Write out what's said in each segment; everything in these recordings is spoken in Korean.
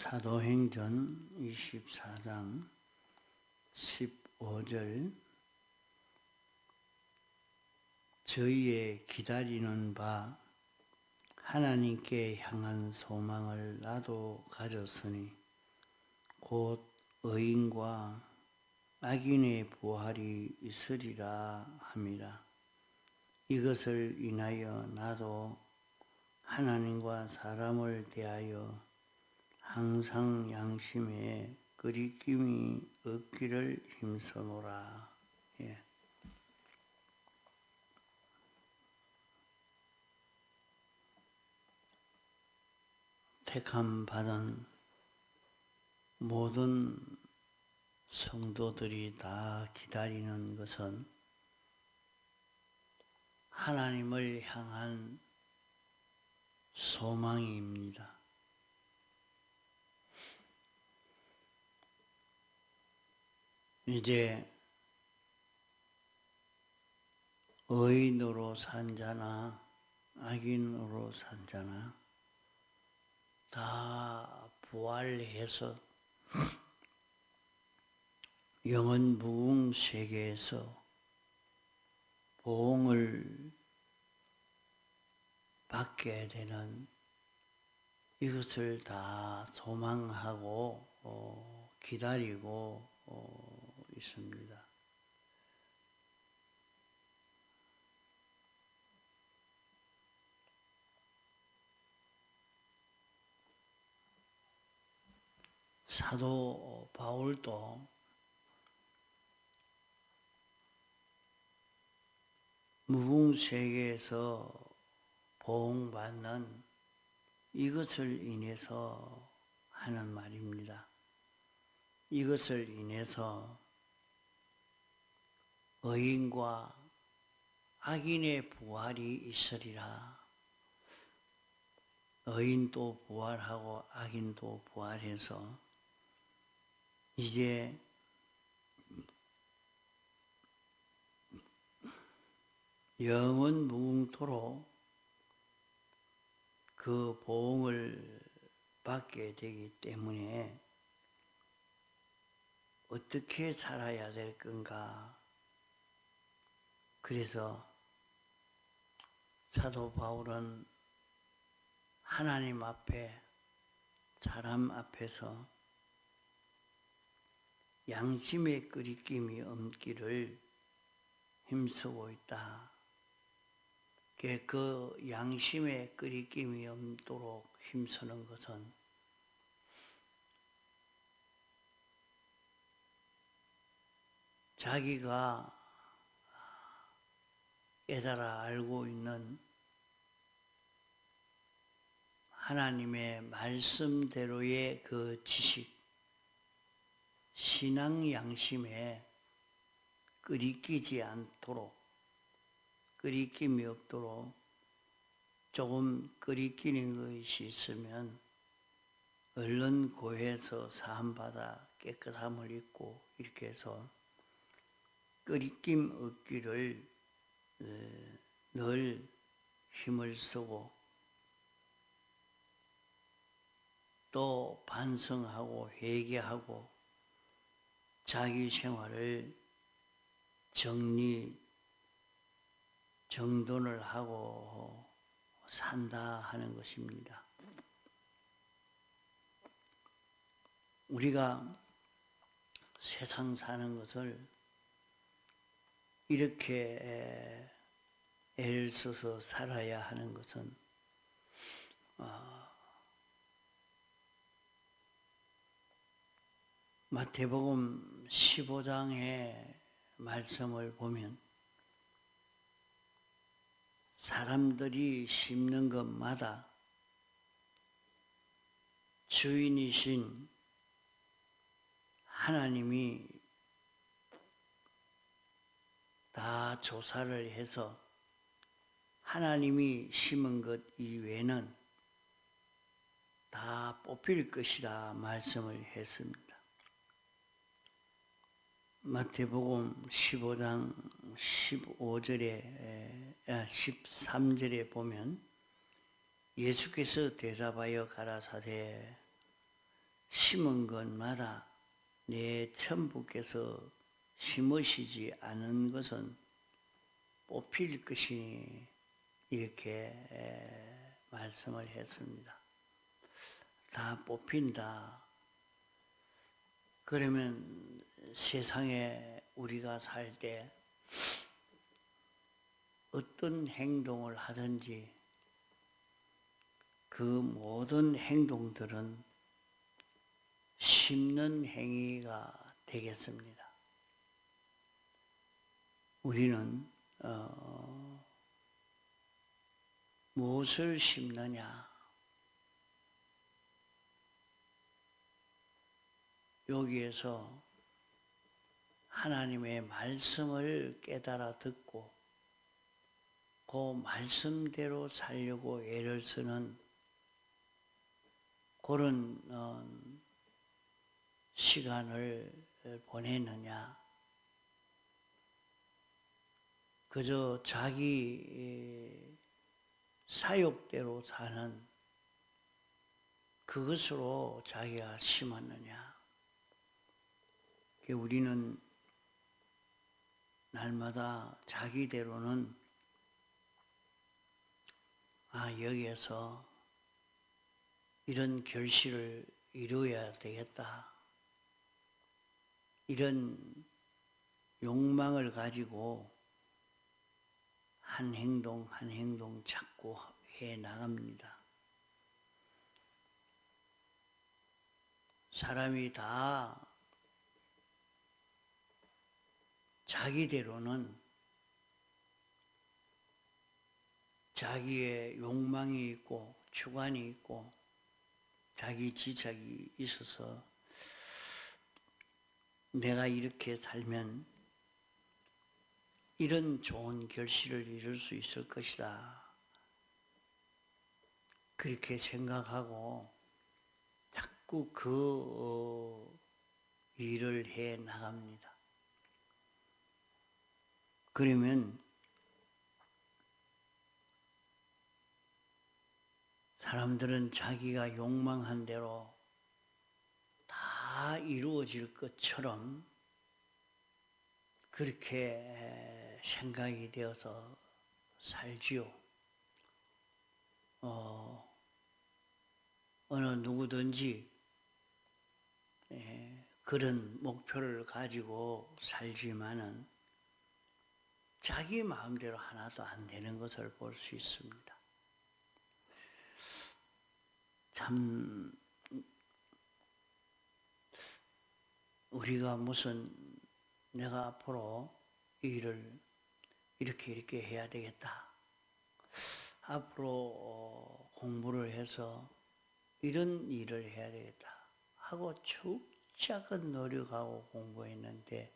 사도행전 24장 15절 저희의 기다리는 바 하나님께 향한 소망을 나도 가졌으니 곧 의인과 악인의 부활이 있으리라 함이라. 이것을 인하여 나도 하나님과 사람을 대하여 항상 양심에 거리낌이 없기를 힘써노라. 예. 택함 받은 모든 성도들이 다 기다리는 것은 하나님을 향한 소망입니다. 이제 의인으로 산 자나 악인으로 산 자나 다 부활해서 영원 무궁 세계에서 보응을 받게 되는 이것을 다 소망하고 기다리고 있습니다. 사도 바울도 무궁세계에서 보응받는 이것을 인해서 하는 말입니다. 이것을 인해서 의인과 악인의 부활이 있으리라. 의인도 부활하고 악인도 부활해서 이제 영원 무궁토록 그 보응을 받게 되기 때문에 어떻게 살아야 될 건가? 그래서 사도 바울은 하나님 앞에 사람 앞에서 양심의 거리낌이 없기를 힘쓰고 있다. 그 양심의 거리낌이 없도록 힘쓰는 것은 자기가 깨달아 알고 있는 하나님의 말씀대로의 그 지식, 신앙 양심에 끄리끼지 않도록, 끄리낌이 없도록 조금 끄리끼는 것이 있으면 얼른 고해서 사함받아 깨끗함을 입고 이렇게 해서 끄리낌 없기를 늘 힘을 쓰고 또 반성하고 회개하고 자기 생활을 정돈을 하고 산다 하는 것입니다. 우리가 세상 사는 것을 이렇게 애를 써서 살아야 하는 것은 마태복음 15장의 말씀을 보면 사람들이 심는 것마다 주인이신 하나님이 다 조사를 해서 하나님이 심은 것 이외에는 다 뽑힐 것이라 말씀을 했습니다. 마태복음 15장 13절에 보면 예수께서 대답하여 가라사대 심은 것마다 내 천부께서 심으시지 않은 것은 뽑힐 것이니 이렇게 말씀을 했습니다. 다 뽑힌다. 그러면 세상에 우리가 살 때 어떤 행동을 하든지 그 모든 행동들은 심는 행위가 되겠습니다. 우리는 무엇을 심느냐? 여기에서 하나님의 말씀을 깨달아 듣고 그 말씀대로 살려고 애를 쓰는 그런 시간을 보내느냐? 그저 자기 사욕대로 사는 그것으로 자기가 심었느냐? 우리는 날마다 자기대로는 여기에서 이런 결실을 이루어야 되겠다. 이런 욕망을 가지고 한 행동 한 행동 자꾸 해 나갑니다. 사람이 다 자기대로는 자기의 욕망이 있고 주관이 있고 자기 지착이 있어서 내가 이렇게 살면 이런 좋은 결실을 이룰 수 있을 것이다. 그렇게 생각하고 자꾸 그 일을 해 나갑니다. 그러면 사람들은 자기가 욕망한 대로 다 이루어질 것처럼 그렇게 생각이 되어서 살지요. 어느 누구든지 그런 목표를 가지고 살지만은 자기 마음대로 하나도 안 되는 것을 볼 수 있습니다. 참 우리가 무슨 내가 앞으로 이 일을 이렇게 해야 되겠다. 앞으로 공부를 해서 이런 일을 해야 되겠다 하고 축적은 노력하고 공부했는데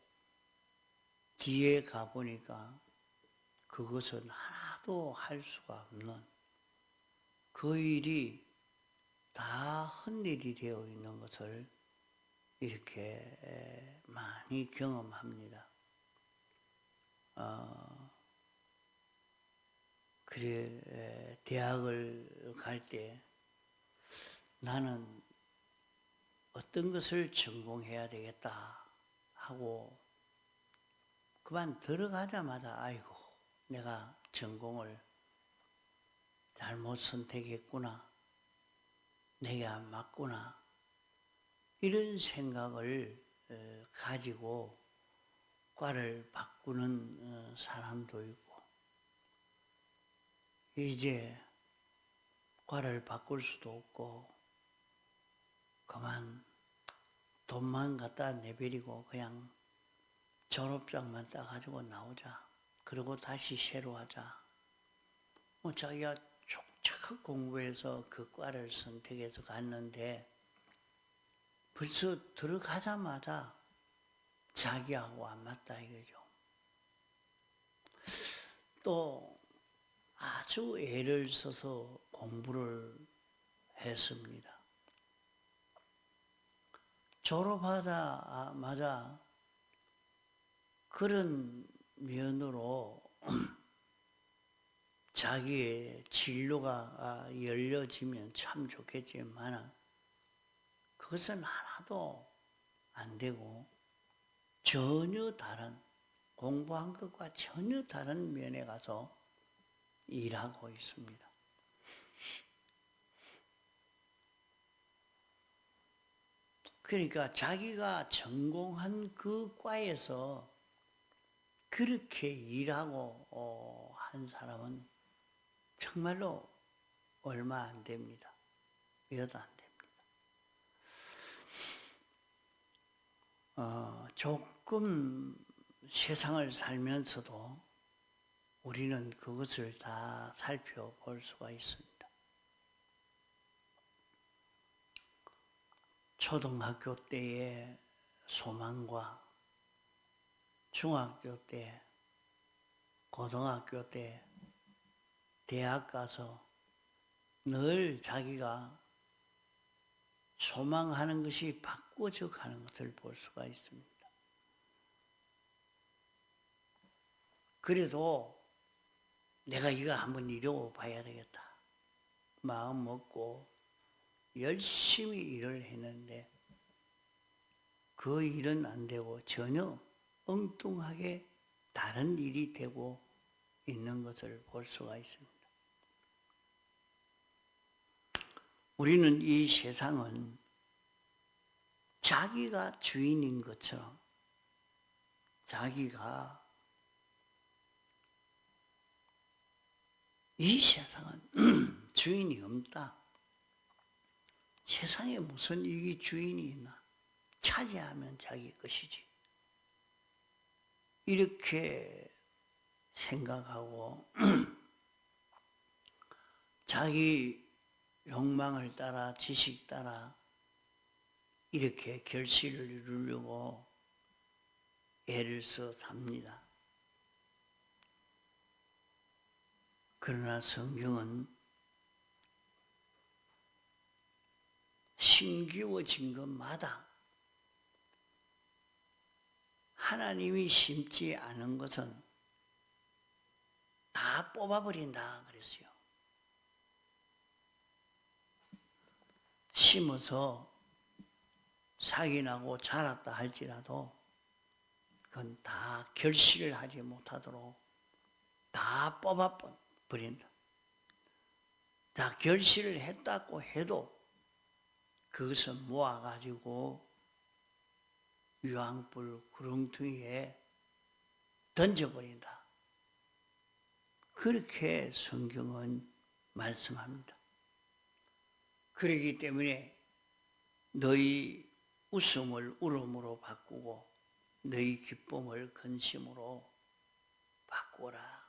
뒤에 가보니까 그것은 하나도 할 수가 없는 그 일이 다 헛일이 되어 있는 것을 이렇게 많이 경험합니다. 그래 대학을 갈 때 나는 어떤 것을 전공해야 되겠다 하고 그만 들어가자마자 아이고 내가 전공을 잘못 선택했구나. 내게 안 맞구나. 이런 생각을 가지고 과를 바꾸는 사람도 있고 이제 과를 바꿀 수도 없고 그만 돈만 갖다 내버리고 그냥 졸업장만 따가지고 나오자. 그리고 다시 새로 하자. 자기가 촉촉하게 공부해서 그 과를 선택해서 갔는데 벌써 들어가자마자 자기하고 안 맞다 이거죠. 또 아주 애를 써서 공부를 했습니다. 졸업하자마자 그런 면으로 자기의 진로가 열려지면 참 좋겠지만 그것은 하나도 안 되고 전혀 다른, 공부한 것과 전혀 다른 면에 가서 일하고 있습니다. 그러니까 자기가 전공한 그 과에서 그렇게 일하고 한 사람은 정말로 얼마 안 됩니다. 몇도 안 됩니다. 조금 세상을 살면서도 우리는 그것을 다 살펴볼 수가 있습니다. 초등학교 때의 소망과 중학교 때, 고등학교 때, 대학 가서 늘 자기가 소망하는 것이 바꾸어져 가는 것을 볼 수가 있습니다. 그래도 내가 이거 한번 이루어 봐야 되겠다. 마음 먹고 열심히 일을 했는데 그 일은 안 되고 전혀 엉뚱하게 다른 일이 되고 있는 것을 볼 수가 있습니다. 우리는 이 세상은 자기가 주인인 것처럼 자기가 이 세상은 주인이 없다. 세상에 무슨 이게 주인이 있나? 차지하면 자기 것이지. 이렇게 생각하고 자기 욕망을 따라 지식 따라 이렇게 결실을 이루려고 애를 써 삽니다. 그러나 성경은 심기워진 것마다 하나님이 심지 않은 것은 다 뽑아버린다 그랬어요. 심어서 삭이 나고 자랐다 할지라도 그건 다 결실을 하지 못하도록 다 뽑아버린다. 다 결실을 했다고 해도 그것은 모아가지고 유황불 구렁텅이에 던져버린다. 그렇게 성경은 말씀합니다. 그렇기 때문에 너희 웃음을 울음으로 바꾸고 너희 기쁨을 근심으로 바꾸라.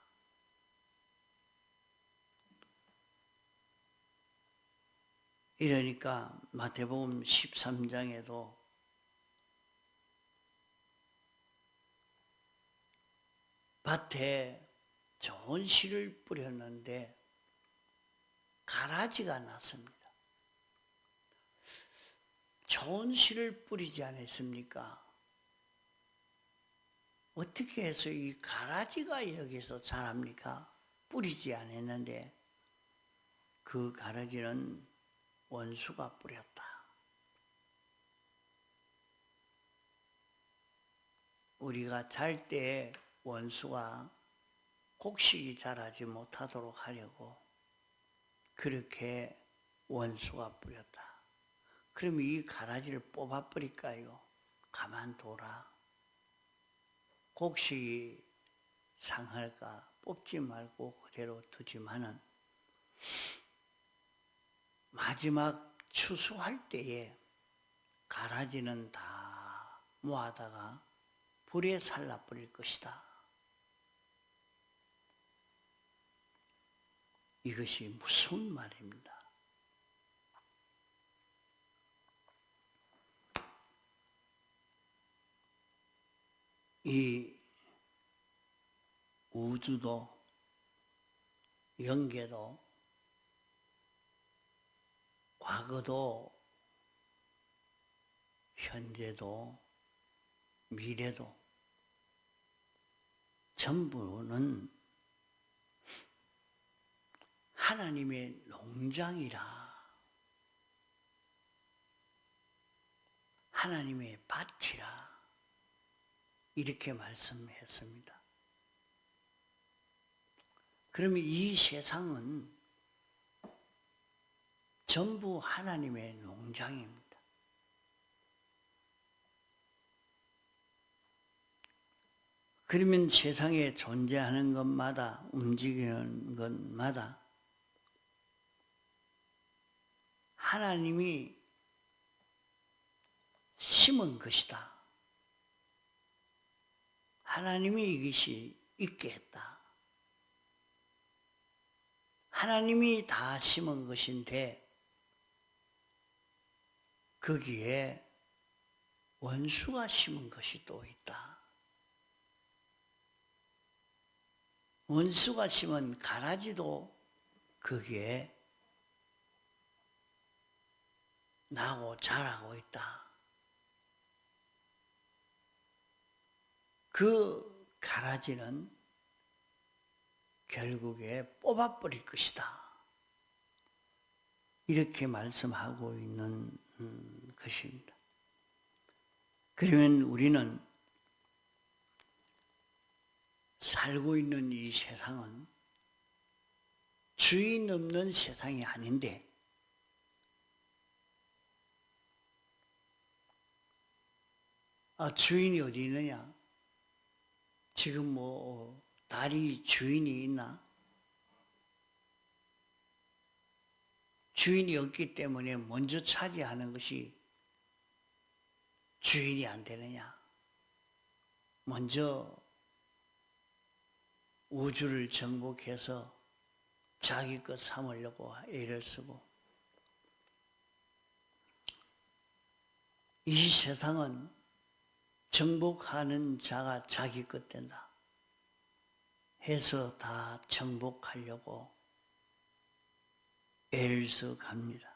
이러니까 마태복음 13장에도 밭에 좋은 씨를 뿌렸는데 가라지가 났습니다. 좋은 씨를 뿌리지 않았습니까? 어떻게 해서 이 가라지가 여기서 자랍니까? 뿌리지 않았는데 그 가라지는 원수가 뿌렸다. 우리가 잘 때 원수가 곡식이 자라지 못하도록 하려고 그렇게 원수가 뿌렸다. 그럼 이 가라지를 뽑아버릴까요? 가만둬라. 곡식이 상할까 뽑지 말고 그대로 두지만은 마지막 추수할 때에 가라지는 다 모아다가 불에 살라버릴 것이다. 이것이 무슨 말입니다. 이 우주도 영계도 과거도 현재도 미래도 전부는 하나님의 농장이라. 하나님의 밭이라 이렇게 말씀했습니다. 그러면 이 세상은 전부 하나님의 농장입니다. 그러면 세상에 존재하는 것마다, 움직이는 것마다 하나님이 심은 것이다. 하나님이 이것이 있게 했다. 하나님이 다 심은 것인데 거기에 원수가 심은 것이 또 있다. 원수가 심은 가라지도 거기에 나고 자라고 있다. 그 가라지는 결국에 뽑아버릴 것이다. 이렇게 말씀하고 있는 것입니다. 그러면 우리는 살고 있는 이 세상은 주인 없는 세상이 아닌데 주인이 어디 있느냐? 지금 달이 주인이 있나? 주인이 없기 때문에 먼저 차지하는 것이 주인이 안 되느냐? 먼저 우주를 정복해서 자기 것 삼으려고 애를 쓰고, 이 세상은 정복하는 자가 자기 것 된다 해서 다 정복하려고 애를 써 갑니다.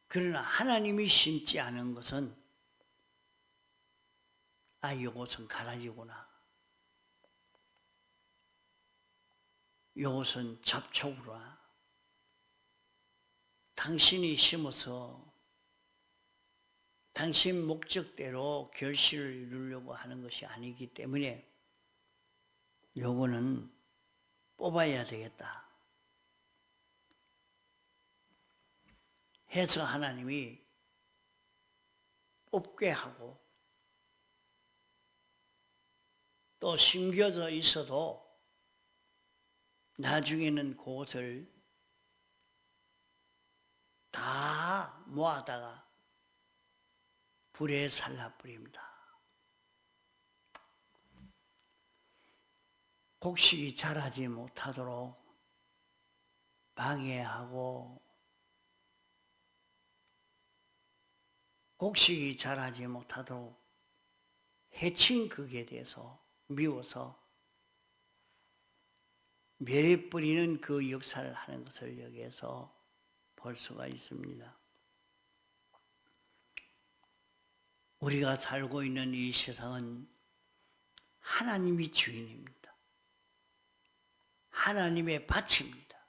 그러나 하나님이 심지 않은 것은 요것은 가라지구나. 요것은 잡초구나. 당신이 심어서 당신 목적대로 결실을 이루려고 하는 것이 아니기 때문에 요거는 뽑아야 되겠다 해서 하나님이 뽑게 하고, 또 심겨져 있어도 나중에는 그것을 다 모아다가 불에 살라버립니다. 곡식이 자라지 못하도록 방해하고, 곡식이 자라지 못하도록 해친 극에 대해서 미워서 멸해 뿌리는 그 역사를 하는 것을 여기에서 볼 수가 있습니다. 우리가 살고 있는 이 세상은 하나님이 주인입니다. 하나님의 밭입니다.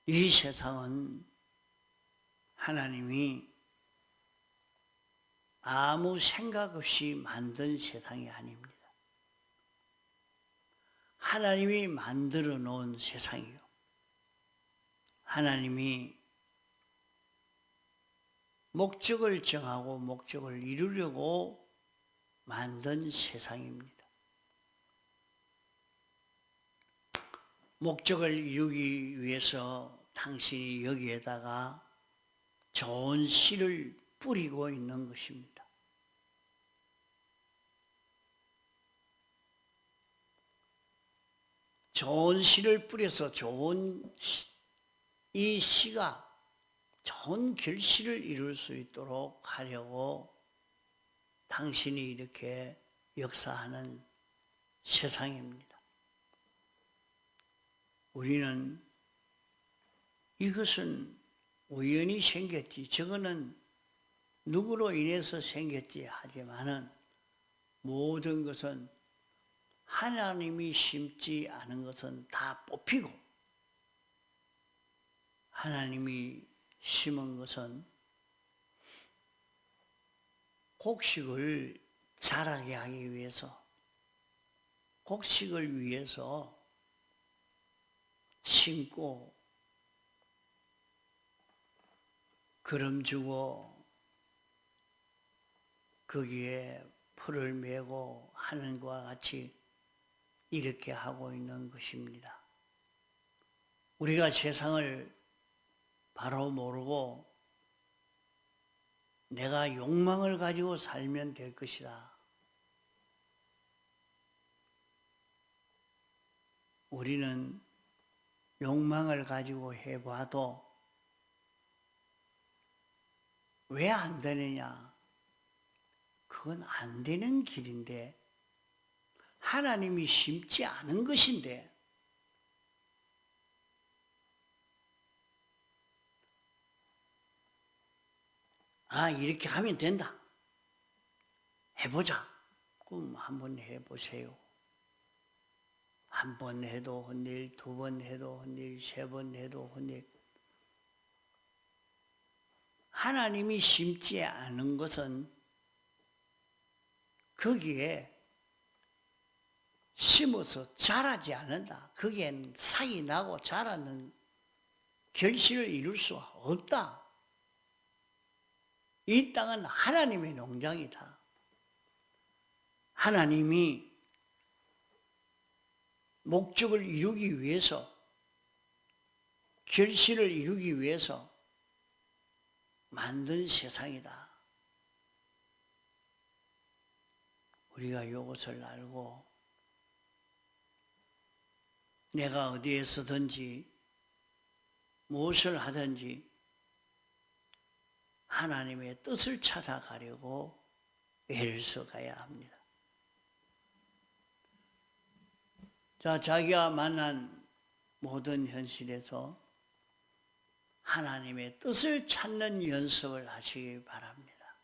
이 세상은 하나님이 아무 생각 없이 만든 세상이 아닙니다. 하나님이 만들어 놓은 세상이요. 하나님이 목적을 정하고 목적을 이루려고 만든 세상입니다. 목적을 이루기 위해서 당신이 여기에다가 좋은 씨를 뿌리고 있는 것입니다. 좋은 씨를 뿌려서 이 씨가 좋은 결실을 이룰 수 있도록 하려고 당신이 이렇게 역사하는 세상입니다. 우리는 이것은 우연히 생겼지, 저거는 누구로 인해서 생겼지 하지만은 모든 것은 하나님이 심지 않은 것은 다 뽑히고 하나님이 심은 것은 곡식을 자라게 하기 위해서, 곡식을 위해서 심고 거름주고 거기에 풀을 메고 하는 것과 같이 이렇게 하고 있는 것입니다. 우리가 세상을 바로 모르고 내가 욕망을 가지고 살면 될 것이다. 우리는 욕망을 가지고 해봐도 왜 안 되느냐? 그건 안 되는 길인데, 하나님이 심지 않은 것인데, 이렇게 하면 된다. 해보자. 그럼 한번 해보세요. 한 번 해도 헌일, 두 번 해도 헌일, 세 번 해도 헌일. 하나님이 심지 않은 것은 거기에 심어서 자라지 않는다. 거기에는 싹이 나고 자라는 결실을 이룰 수 없다. 이 땅은 하나님의 농장이다. 하나님이 목적을 이루기 위해서, 결실을 이루기 위해서 만든 세상이다. 우리가 이것을 알고 내가 어디에서든지 무엇을 하든지 하나님의 뜻을 찾아가려고 애를 써가야 합니다. 자, 자기가 만난 모든 현실에서 하나님의 뜻을 찾는 연습을 하시기 바랍니다.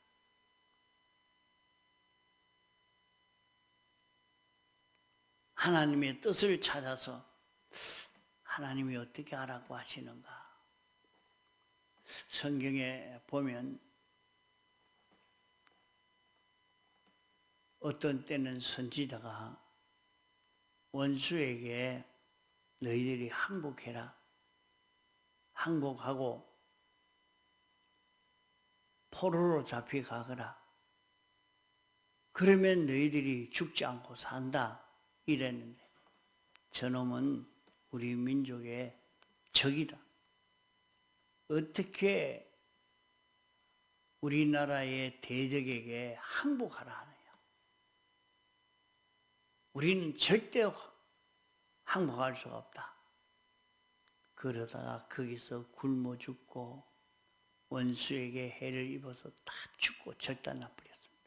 하나님의 뜻을 찾아서 하나님이 어떻게 하라고 하시는가? 성경에 보면 어떤 때는 선지자가 원수에게 너희들이 항복해라. 항복하고 포로로 잡혀가거라. 그러면 너희들이 죽지 않고 산다. 이랬는데 저놈은 우리 민족의 적이다. 어떻게 우리나라의 대적에게 항복하라 하느냐. 우리는 절대 항복할 수가 없다. 그러다가 거기서 굶어 죽고 원수에게 해를 입어서 다 죽고 절단나 버렸습니다.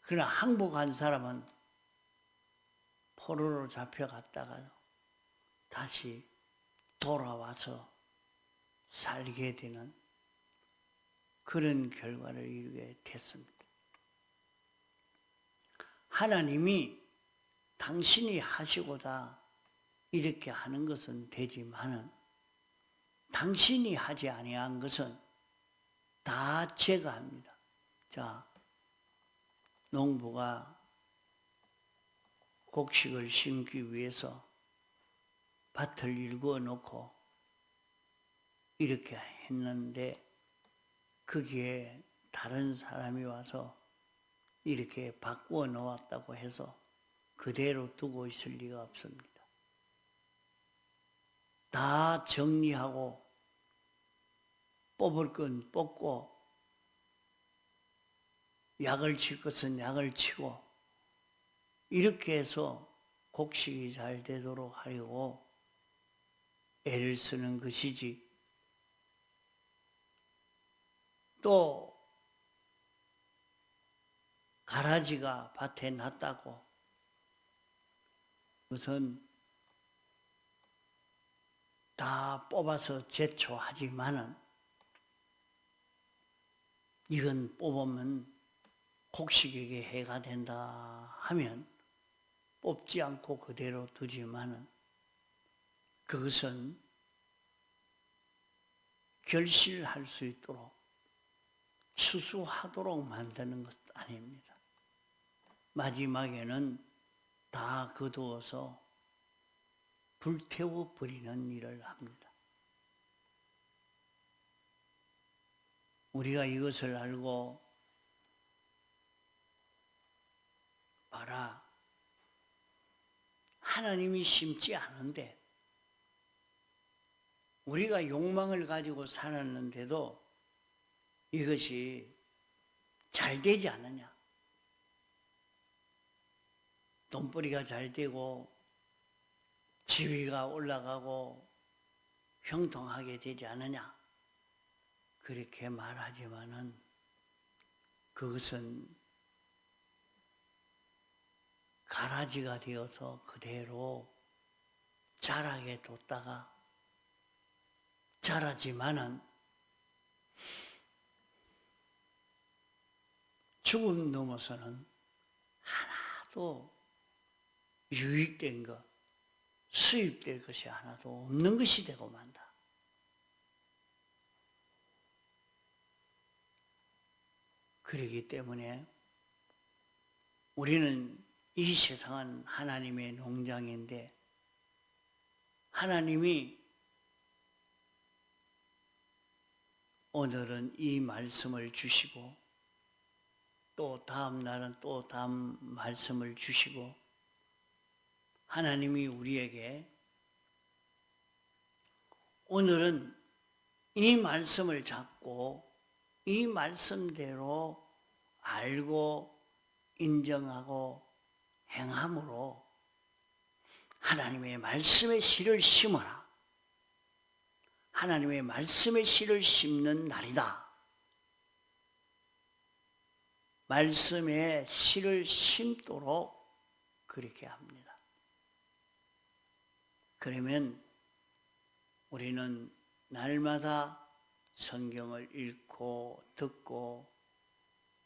그러나 항복한 사람은 포로로 잡혀갔다가 다시 돌아와서 살게 되는 그런 결과를 이루게 됐습니다. 하나님이 당신이 하시고자 이렇게 하는 것은 되지만은 당신이 하지 아니한 것은 다 제가 합니다. 자, 농부가 곡식을 심기 위해서 밭을 일구어 놓고 이렇게 했는데 거기에 다른 사람이 와서 이렇게 바꾸어 놓았다고 해서 그대로 두고 있을 리가 없습니다. 다 정리하고 뽑을 건 뽑고 약을 칠 것은 약을 치고 이렇게 해서 곡식이 잘 되도록 하려고 애를 쓰는 것이지, 또 가라지가 밭에 났다고 우선 다 뽑아서 제초하지만은 이건 뽑으면 곡식에게 해가 된다 하면 뽑지 않고 그대로 두지만은 그것은 결실할 수 있도록 추수하도록 만드는 것 아닙니다. 마지막에는 다 거두어서 불태워 버리는 일을 합니다. 우리가 이것을 알고 봐라, 하나님이 심지 않은데 우리가 욕망을 가지고 살았는데도 이것이 잘 되지 않느냐? 돈벌이가 잘 되고 지위가 올라가고 형통하게 되지 않느냐? 그렇게 말하지만은 그것은 가라지가 되어서 그대로 자라게 뒀다가 자라지만은 죽음 넘어서는 하나도 유익된 것, 수입될 것이 하나도 없는 것이 되고 만다. 그렇기 때문에 우리는 이 세상은 하나님의 농장인데 하나님이 오늘은 이 말씀을 주시고 또 다음 날은 또 다음 말씀을 주시고 하나님이 우리에게 오늘은 이 말씀을 잡고 이 말씀대로 알고 인정하고 행함으로 하나님의 말씀의 씨를 심어라. 하나님의 말씀의 씨를 심는 날이다. 말씀의 씨를 심도록 그렇게 합니다. 그러면 우리는 날마다 성경을 읽고 듣고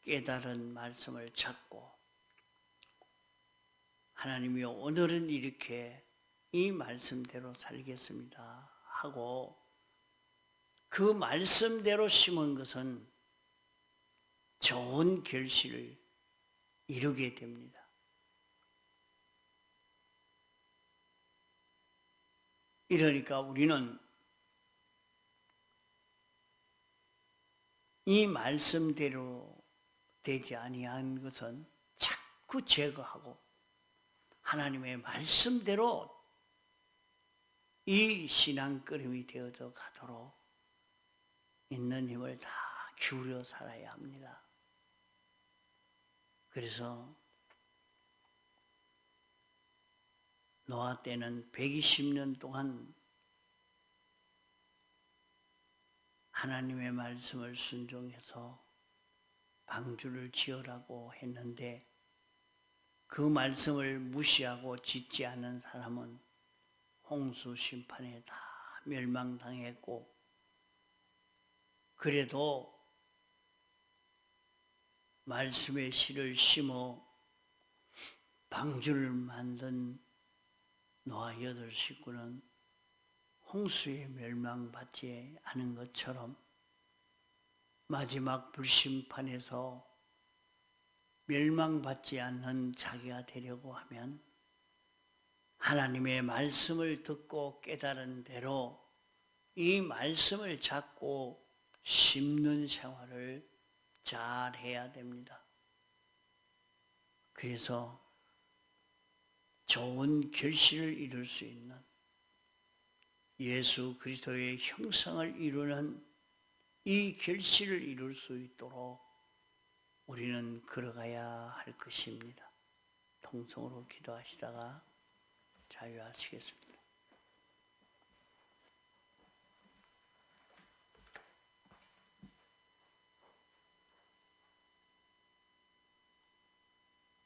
깨달은 말씀을 찾고 하나님이 오늘은 이렇게 이 말씀대로 살겠습니다 하고 그 말씀대로 심은 것은 좋은 결실을 이루게 됩니다. 이러니까 우리는 이 말씀대로 되지 아니한 것은 자꾸 제거하고 하나님의 말씀대로 이 신앙걸음이 되어져 가도록 있는 힘을 다 기울여 살아야 합니다. 그래서 노아 때는 120년 동안 하나님의 말씀을 순종해서 방주를 지으라고 했는데 그 말씀을 무시하고 짓지 않은 사람은 홍수 심판에 다 멸망당했고 그래도 말씀의 씨를 심어 방주를 만든 노아 8식구는 홍수에 멸망받지 않은 것처럼 마지막 불심판에서 멸망받지 않는 자기가 되려고 하면 하나님의 말씀을 듣고 깨달은 대로 이 말씀을 잡고 심는 생활을 잘 해야 됩니다. 그래서 좋은 결실을 이룰 수 있는 예수 그리스도의 형상을 이루는 이 결실을 이룰 수 있도록 우리는 걸어가야 할 것입니다. 통성으로 기도하시다가 자유하시겠습니다.